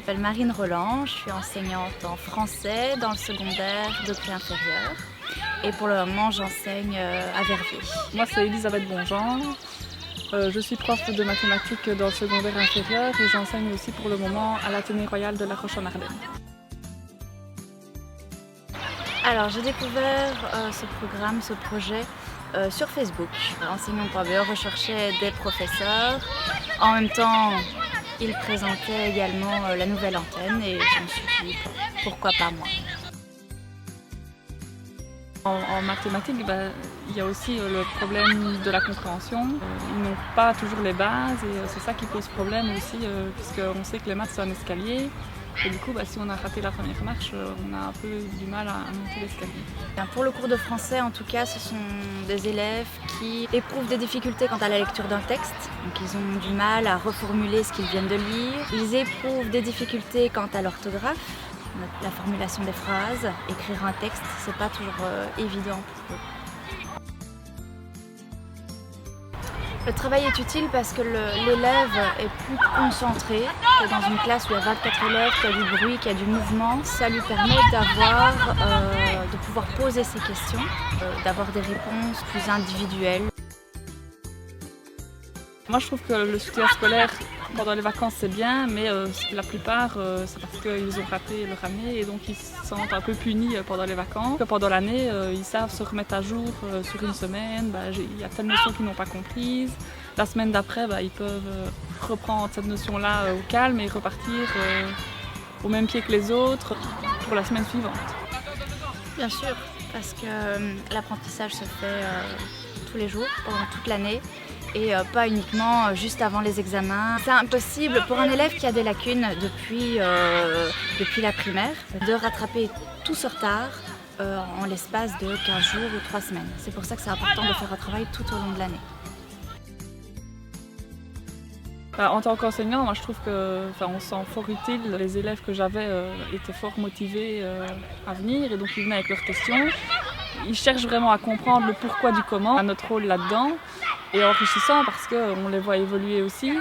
m'appelle Marine Roland, je suis enseignante en français dans le secondaire de pré-inférieur et pour le moment j'enseigne à Verviers. Moi c'est Elisabeth Bonjean, je suis prof de mathématiques dans le secondaire inférieur et j'enseigne aussi pour le moment à l'Athénée Royal de La Roche-en-Ardenne. Alors j'ai découvert ce programme, ce projet sur Facebook. Enseignant.be recherchait des professeurs. En même temps, il présentait également la nouvelle antenne et je me suis dit pourquoi pas moi. En mathématiques, il y a aussi le problème de la compréhension. Ils n'ont pas toujours les bases et c'est ça qui pose problème aussi puisqu'on sait que les maths c'est un escalier. Et du coup, si on a raté la première marche, on a un peu du mal à monter l'escalier. Pour le cours de français, en tout cas, ce sont des élèves qui éprouvent des difficultés quant à la lecture d'un texte. Donc ils ont du mal à reformuler ce qu'ils viennent de lire. Ils éprouvent des difficultés quant à l'orthographe, la formulation des phrases. Écrire un texte, c'est pas toujours évident pour eux. Le travail est utile parce que l'élève est plus concentré que dans une classe où il y a 24 élèves, qu'il y a du bruit, qu'il y a du mouvement. Ça lui permet de pouvoir poser ses questions, d'avoir des réponses plus individuelles. Moi je trouve que le soutien scolaire pendant les vacances c'est bien, mais la plupart c'est parce qu'ils ont raté leur année et donc ils se sentent un peu punis pendant les vacances. Pendant l'année, ils savent se remettre à jour sur une semaine, il y a telle notion qu'ils n'ont pas comprise. La semaine d'après, ils peuvent reprendre cette notion-là au calme et repartir au même pied que les autres pour la semaine suivante. Bien sûr, parce que l'apprentissage se fait tous les jours, pendant toute l'année. Et pas uniquement juste avant les examens. C'est impossible pour un élève qui a des lacunes depuis la primaire de rattraper tout ce retard en l'espace de 15 jours ou 3 semaines. C'est pour ça que c'est important de faire un travail tout au long de l'année. En tant qu'enseignant, moi je trouve qu'on se sent fort utile. Les élèves que j'avais étaient fort motivés à venir et donc ils venaient avec leurs questions. Ils cherchent vraiment à comprendre le pourquoi du comment, à notre rôle là-dedans. Et enrichissant parce qu'on les voit évoluer aussi.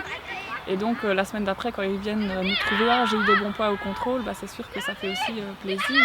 Et donc la semaine d'après, quand ils viennent nous trouver, j'ai eu des bons points au contrôle, c'est sûr que ça fait aussi plaisir.